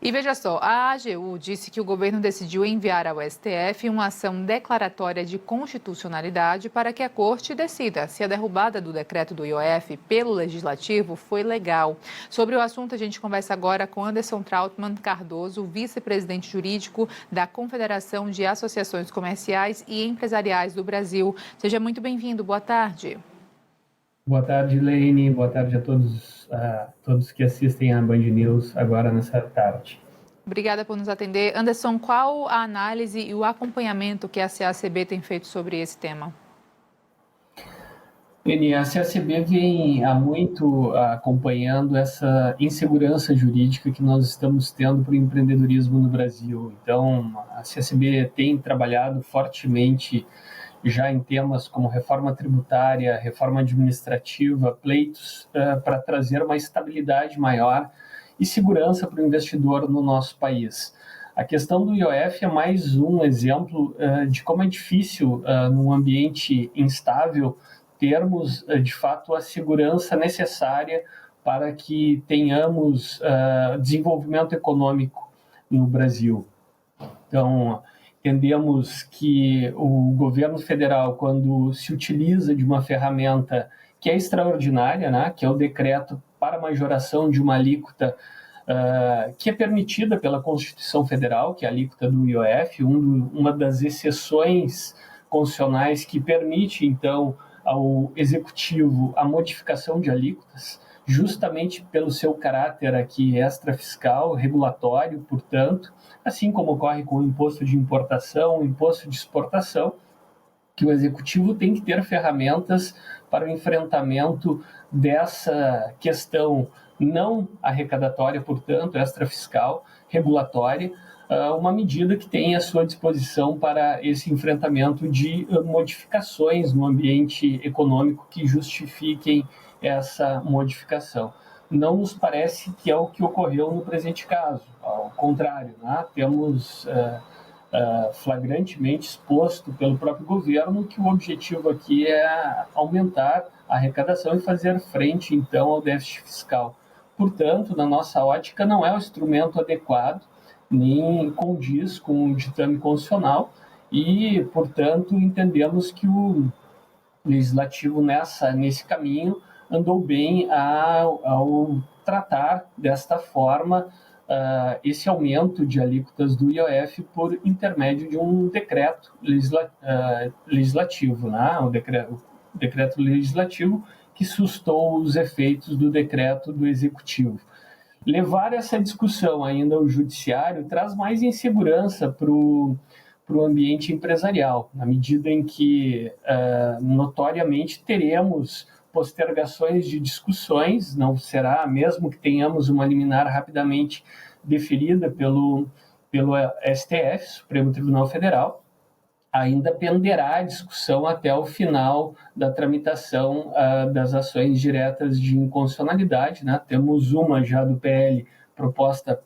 E veja só, a AGU disse que o governo decidiu enviar ao STF uma ação declaratória de constitucionalidade para que a corte decida se a derrubada do decreto do IOF pelo legislativo foi legal. Sobre o assunto, a gente conversa agora com Anderson Trautmann Cardoso, vice-presidente jurídico da Confederação de Associações Comerciais e Empresariais do Brasil. Seja muito bem-vindo, boa tarde. Boa tarde, Leine. Boa tarde a todos que assistem à Band News agora nessa tarde. Obrigada por nos atender. Anderson, qual a análise e o acompanhamento que a CACB tem feito sobre esse tema? Leine, a CACB vem há muito acompanhando essa insegurança jurídica que nós estamos tendo para o empreendedorismo no Brasil. Então, a CACB tem trabalhado fortemente já em temas como reforma tributária, reforma administrativa, pleitos para trazer uma estabilidade maior e segurança para o investidor no nosso país. A questão do IOF é mais um exemplo de como é difícil, num ambiente instável, termos, de fato, a segurança necessária para que tenhamos desenvolvimento econômico no Brasil. Então, entendemos que o governo federal, quando se utiliza de uma ferramenta que é extraordinária, né, que é o decreto para majoração de uma alíquota que é permitida pela Constituição Federal, que é a alíquota do IOF, uma das exceções constitucionais que permite, então, ao Executivo a modificação de alíquotas, justamente pelo seu caráter aqui extrafiscal, regulatório, portanto, assim como ocorre com o imposto de importação, o imposto de exportação, que o Executivo tem que ter ferramentas para o enfrentamento dessa questão não arrecadatória, portanto, extrafiscal, regulatória, uma medida que tem à sua disposição para esse enfrentamento de modificações no ambiente econômico que justifiquem essa modificação. Não nos parece que é o que ocorreu no presente caso, ao contrário, né? Temos flagrantemente exposto pelo próprio governo que o objetivo aqui é aumentar a arrecadação e fazer frente, então, ao déficit fiscal. Portanto, na nossa ótica, não é o instrumento adequado, nem condiz com o ditame constitucional e, portanto, entendemos que o legislativo nesse caminho andou bem ao tratar desta forma esse aumento de alíquotas do IOF por intermédio de um decreto legislativo, né? O decreto legislativo que sustou os efeitos do decreto do Executivo. Levar essa discussão ainda ao judiciário traz mais insegurança para o ambiente empresarial, na medida em que, notoriamente, teremos postergações de discussões, não será, mesmo que tenhamos uma liminar rapidamente deferida pelo STF, Supremo Tribunal Federal, ainda penderá a discussão até o final da tramitação das ações diretas de inconstitucionalidade, né? Temos uma já do PL proposta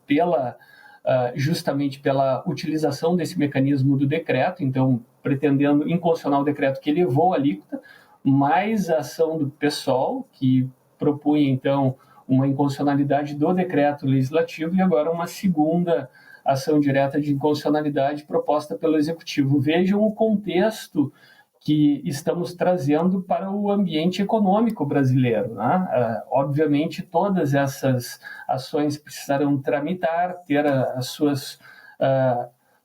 justamente pela utilização desse mecanismo do decreto, então pretendendo inconstitucionar o decreto que elevou a alíquota, mais a ação do PSOL, que propunha então uma inconstitucionalidade do decreto legislativo, e agora uma segunda ação direta de inconstitucionalidade proposta pelo Executivo. Vejam o contexto que estamos trazendo para o ambiente econômico brasileiro, né? Obviamente, todas essas ações precisarão tramitar, ter as suas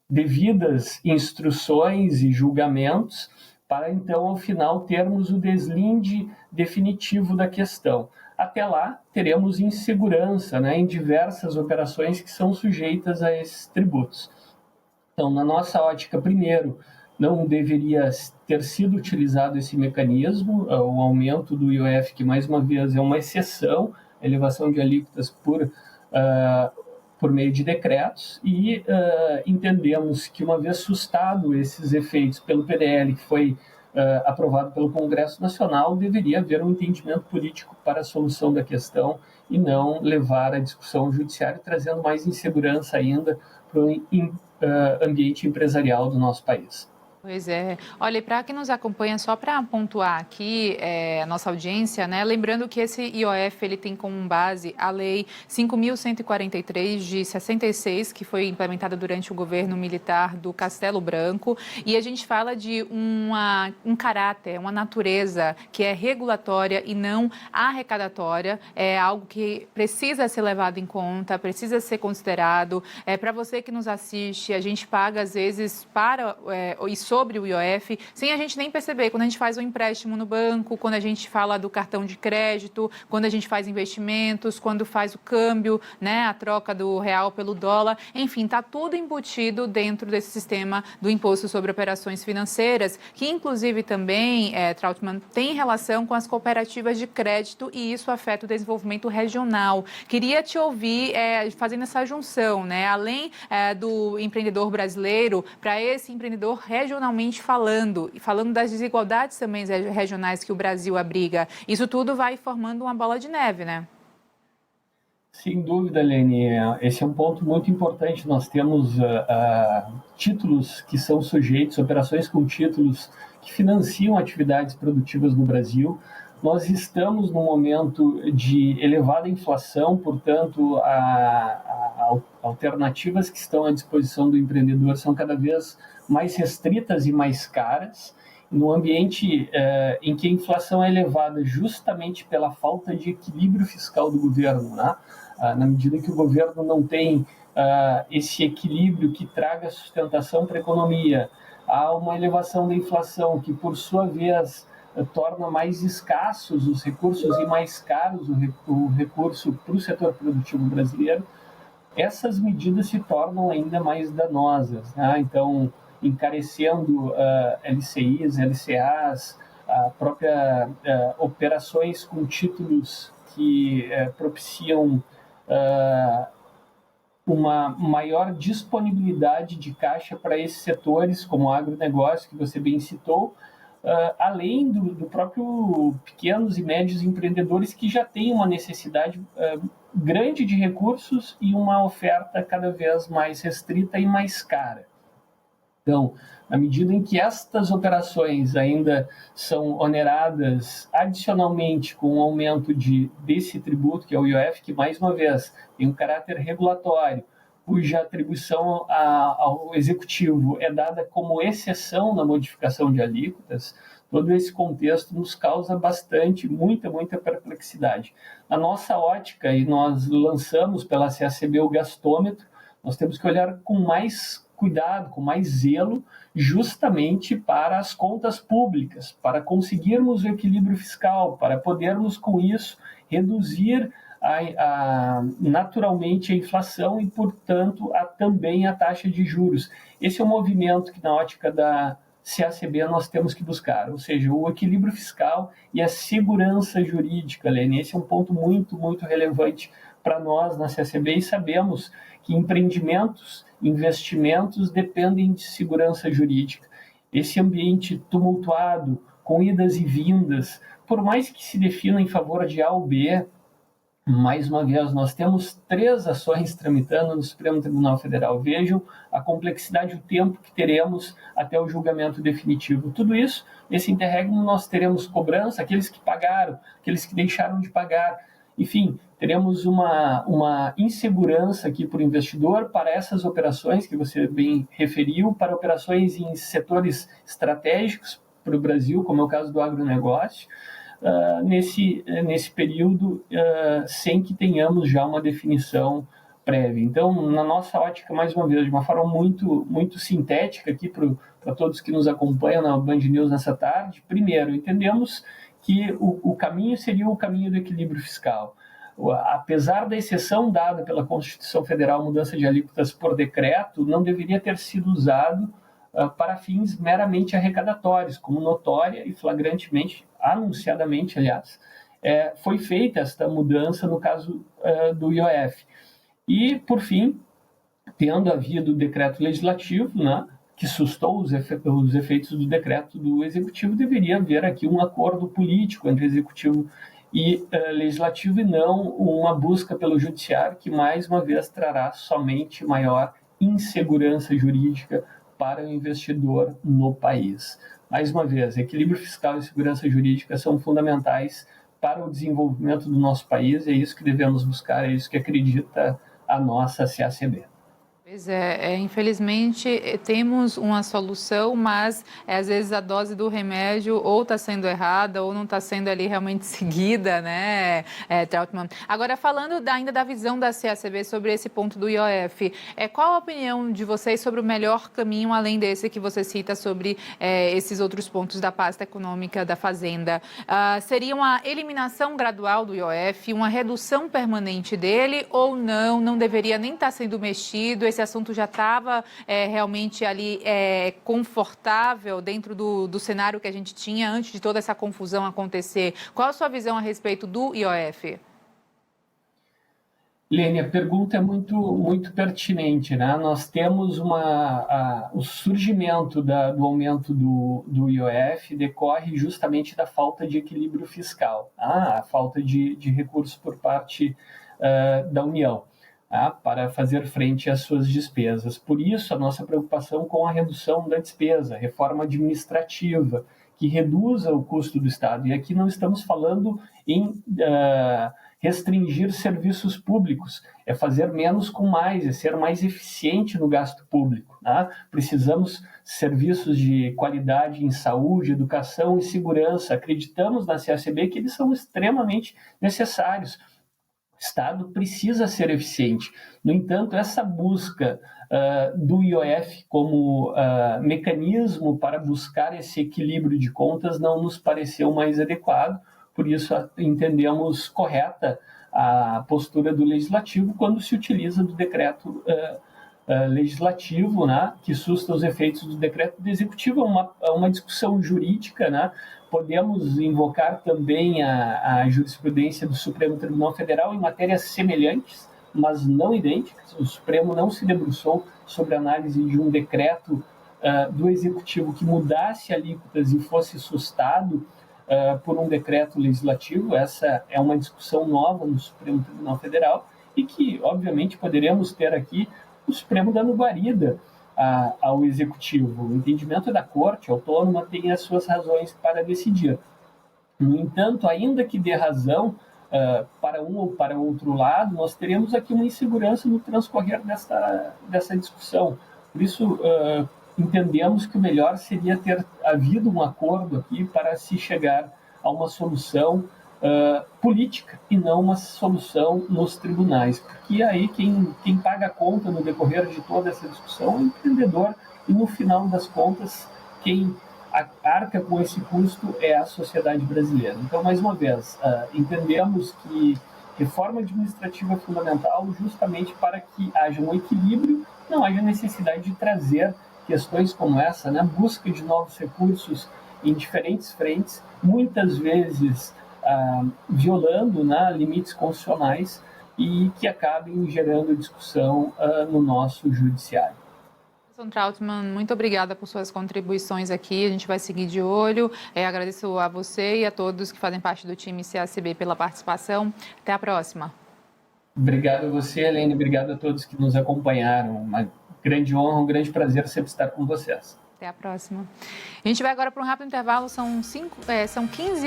devidas instruções e julgamentos, para então, ao final, termos o deslinde definitivo da questão. Até lá, teremos insegurança, né, em diversas operações que são sujeitas a esses tributos. Então, na nossa ótica, primeiro, não deveria ter sido utilizado esse mecanismo, o aumento do IOF, que mais uma vez é uma exceção, a elevação de alíquotas por meio de decretos, e entendemos que, uma vez sustado esses efeitos pelo PDL, que foi aprovado pelo Congresso Nacional, deveria haver um entendimento político para a solução da questão e não levar a discussão ao judiciário, trazendo mais insegurança ainda para o ambiente empresarial do nosso país. Pois é. Olha, para quem nos acompanha, só para pontuar aqui a nossa audiência, né? Lembrando que esse IOF ele tem como base a Lei 5.143 de 66, que foi implementada durante o governo militar do Castelo Branco. E a gente fala de um caráter, uma natureza que é regulatória e não arrecadatória. É algo que precisa ser levado em conta, precisa ser considerado. Para você que nos assiste, a gente paga, às vezes, e sobre o IOF, sem a gente nem perceber, quando a gente faz um empréstimo no banco, quando a gente fala do cartão de crédito, quando a gente faz investimentos, quando faz o câmbio, né, a troca do real pelo dólar, enfim, está tudo embutido dentro desse sistema do Imposto sobre Operações Financeiras, que inclusive também, Trautmann, tem relação com as cooperativas de crédito e isso afeta o desenvolvimento regional. Queria te ouvir fazendo essa junção, né, além do empreendedor brasileiro, para esse empreendedor regionalmente falando, e falando das desigualdades também regionais que o Brasil abriga. Isso tudo vai formando uma bola de neve, né? Sem dúvida, Lene, esse é um ponto muito importante. Nós temos títulos que são sujeitos, operações com títulos que financiam atividades produtivas no Brasil. Nós estamos num momento de elevada inflação, portanto, alternativas que estão à disposição do empreendedor são cada vez mais restritas e mais caras. No ambiente em que a inflação é elevada justamente pela falta de equilíbrio fiscal do governo, né? Na medida que o governo não tem esse equilíbrio que traga sustentação para a economia, há uma elevação da inflação que, por sua vez, torna mais escassos os recursos e mais caros o recurso para o setor produtivo brasileiro. Essas medidas se tornam ainda mais danosas, né? Então, encarecendo LCIs, LCAs, a própria operações com títulos que propiciam uma maior disponibilidade de caixa para esses setores, como o agronegócio, que você bem citou, além do próprio pequenos e médios empreendedores que já têm uma necessidade grande de recursos e uma oferta cada vez mais restrita e mais cara. Então, na medida em que estas operações ainda são oneradas adicionalmente com o aumento desse tributo, que é o IOF, que, mais uma vez, tem um caráter regulatório, cuja atribuição ao executivo é dada como exceção na modificação de alíquotas, todo esse contexto nos causa muita perplexidade. Na nossa ótica, e nós lançamos pela CACB o gastômetro, nós temos que olhar com mais cuidado, com mais zelo, justamente para as contas públicas, para conseguirmos o equilíbrio fiscal, para podermos, com isso, reduzir naturalmente a inflação e, portanto, também a taxa de juros. Esse é um movimento que, na ótica da CACB, nós temos que buscar, ou seja, o equilíbrio fiscal e a segurança jurídica, Lene. Esse é um ponto muito relevante para nós na CACB e sabemos que empreendimentos, investimentos dependem de segurança jurídica. Esse ambiente tumultuado, com idas e vindas, por mais que se defina em favor de A ou B, mais uma vez, nós temos 3 ações tramitando no Supremo Tribunal Federal. Vejam a complexidade, o tempo que teremos até o julgamento definitivo. Tudo isso, nesse interregno, nós teremos cobrança, aqueles que pagaram, aqueles que deixaram de pagar. Enfim, teremos uma insegurança aqui para o investidor, para essas operações que você bem referiu, para operações em setores estratégicos para o Brasil, como é o caso do agronegócio, nesse período, sem que tenhamos já uma definição prévia. Então, na nossa ótica, mais uma vez, de uma forma muito sintética aqui para todos que nos acompanham na Band News nessa tarde, primeiro, entendemos que o caminho seria o caminho do equilíbrio fiscal. Apesar da exceção dada pela Constituição Federal, mudança de alíquotas por decreto, não deveria ter sido usado para fins meramente arrecadatórios, como notória e flagrantemente, anunciadamente, aliás, foi feita esta mudança no caso do IOF. E, por fim, tendo havido o decreto legislativo, né, que sustou os efeitos do decreto do Executivo, deveria haver aqui um acordo político entre Executivo e Legislativo e não uma busca pelo Judiciário que, mais uma vez, trará somente maior insegurança jurídica para o investidor no país. Mais uma vez, equilíbrio fiscal e segurança jurídica são fundamentais para o desenvolvimento do nosso país, é isso que devemos buscar, é isso que acredita a nossa CACB. Pois infelizmente temos uma solução, mas às vezes a dose do remédio ou está sendo errada ou não está sendo ali realmente seguida, né, Trautmann? Agora, falando ainda da visão da CACB sobre esse ponto do IOF, qual a opinião de vocês sobre o melhor caminho, além desse que você cita sobre esses outros pontos da pasta econômica da Fazenda? Seria uma eliminação gradual do IOF, uma redução permanente dele ou não? Não deveria nem estar sendo mexido? Esse assunto já estava realmente ali confortável dentro do cenário que a gente tinha antes de toda essa confusão acontecer. Qual a sua visão a respeito do IOF? Lene, a pergunta é muito pertinente, né? Nós temos o surgimento do aumento do IOF decorre justamente da falta de equilíbrio fiscal, a falta de recursos por parte da União. Para fazer frente às suas despesas. Por isso, a nossa preocupação com a redução da despesa, reforma administrativa, que reduza o custo do Estado. E aqui não estamos falando em restringir serviços públicos, é fazer menos com mais, é ser mais eficiente no gasto público. Precisamos de serviços de qualidade em saúde, educação e segurança. Acreditamos na CACB que eles são extremamente necessários. O Estado precisa ser eficiente. No entanto, essa busca do IOF como mecanismo para buscar esse equilíbrio de contas não nos pareceu mais adequado, por isso entendemos correta a postura do Legislativo quando se utiliza do decreto legislativo, né, que susta os efeitos do decreto do Executivo. É uma discussão jurídica, né? Podemos invocar também a jurisprudência do Supremo Tribunal Federal em matérias semelhantes, mas não idênticas. O Supremo não se debruçou sobre a análise de um decreto do Executivo que mudasse alíquotas e fosse sustado por um decreto legislativo. Essa é uma discussão nova no Supremo Tribunal Federal e que, obviamente, poderemos ter aqui o Supremo dando guarida ao Executivo. O entendimento da Corte Autônoma tem as suas razões para decidir. No entanto, ainda que dê razão para um ou para outro lado, nós teremos aqui uma insegurança no transcorrer dessa discussão. Por isso, entendemos que o melhor seria ter havido um acordo aqui para se chegar a uma solução política e não uma solução nos tribunais, porque aí quem paga a conta no decorrer de toda essa discussão é o empreendedor e no final das contas quem arca com esse custo é a sociedade brasileira. Então, mais uma vez, entendemos que reforma administrativa é fundamental justamente para que haja um equilíbrio, não haja necessidade de trazer questões como essa, né? Busca de novos recursos em diferentes frentes, muitas vezes violando limites constitucionais e que acabem gerando discussão no nosso judiciário. Trautmann, muito obrigada por suas contribuições aqui, a gente vai seguir de olho. Agradeço a você e a todos que fazem parte do time CACB pela participação. Até a próxima. Obrigado a você, Helene, obrigado a todos que nos acompanharam. Uma grande honra, um grande prazer sempre estar com vocês. Até a próxima. A gente vai agora para um rápido intervalo, são 15